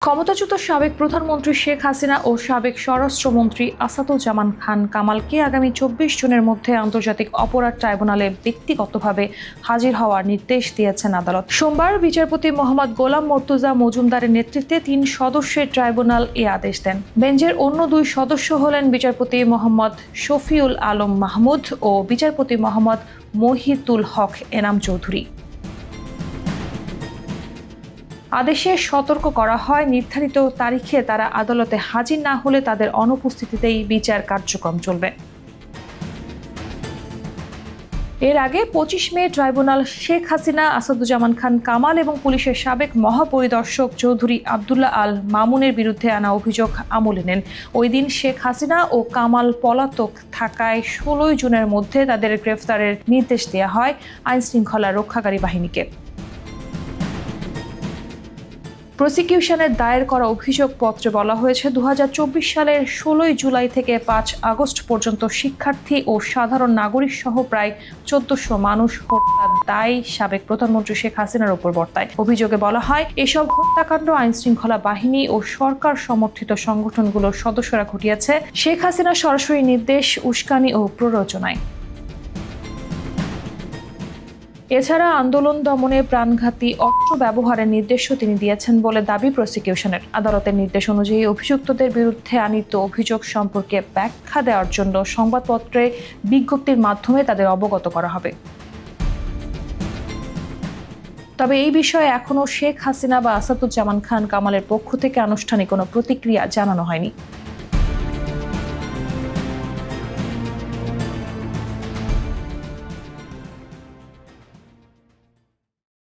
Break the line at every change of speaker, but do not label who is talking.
ক্ষমতাচ্যুত সাবেক প্রধানমন্ত্রী শেখ হাসিনা ও সাবেক স্বরাষ্ট্রমন্ত্রী আসাদুজ্জামান খান কামালকে আগামী 24 জুনের মধ্যে আন্তর্জাতিক অপরাধ ট্রাইব্যুনালে ব্যক্তিগতভাবে হাজির হওয়ার নির্দেশ দিয়েছেন আদালত। সোমবার বিচারপতি মোহাম্মদ গোলাম মর্তুজা মজুমদারের নেতৃত্বে 3 সদস্যের ট্রাইব্যুনাল এ আদেশ দেন। বেঞ্চের অন্য 2 সদস্য হলেন বিচারপতি মোহাম্মদ শফিউল আলম মাহমুদ ও বিচারপতি মোহাম্মদ মহিতুল হক এনাম চৌধুরী। আদেশে সতর্ক করা হয়, নির্ধারিত তারিখে তারা আদালতে হাজির না হলে তাদের অনুপস্থিতিতেই বিচার কার্যক্রম চলবে। এর আগে 25 মে ট্রাইব্যুনাল শেখ হাসিনা, আসাদুজ্জামান খান কামাল এবং পুলিশের সাবেক মহাপরিদর্শক চৌধুরী আবদুল্লাহ আল মামুনের বিরুদ্ধে আনা অভিযোগ আমলে নেন। ওই দিন শেখ হাসিনা ও কামাল পলাতক থাকায় 16 জুনের মধ্যে তাদের গ্রেফতারের নির্দেশ দেওয়া হয় আইনশৃঙ্খলা রক্ষাকারী বাহিনীকে। প্রসিকিউশনের দায়ের করা অভিযোগপত্রে বলা হয়েছে, 2024 সালের 16 জুলাই থেকে 5 আগস্ট পর্যন্ত শিক্ষার্থী ও সাধারণ নাগরিক সহ প্রায় 1400 মানুষ হত্যার দায় সাবেক প্রধানমন্ত্রী শেখ হাসিনার উপর বর্তায়। অভিযোগে বলা হয়, এসব হত্যাকাণ্ড আইনশৃঙ্খলা বাহিনী ও সরকার সমর্থিত সংগঠনগুলোর সদস্যরা ঘটিয়েছে শেখ হাসিনার সরাসরি নির্দেশ, উস্কানি ও প্ররোচনায়। এছাড়া আন্দোলন দমনে প্রাণঘাতী অস্ত্র ব্যবহারের নির্দেশও তিনি দিয়েছেন বলে দাবি প্রসিকিউশনের। আদালতের নির্দেশ অনুযায়ী অভিযুক্তদের বিরুদ্ধে আনীত অভিযোগ সম্পর্কে ব্যাখ্যা দেওয়ার জন্য সংবাদপত্রে বিজ্ঞপ্তির মাধ্যমে তাদের অবগত করা হবে। তবে এই বিষয়ে এখনও শেখ হাসিনা বা আসাদুজ্জামান খান কামালের পক্ষ থেকে আনুষ্ঠানিক কোনো প্রতিক্রিয়া জানানো হয়নি।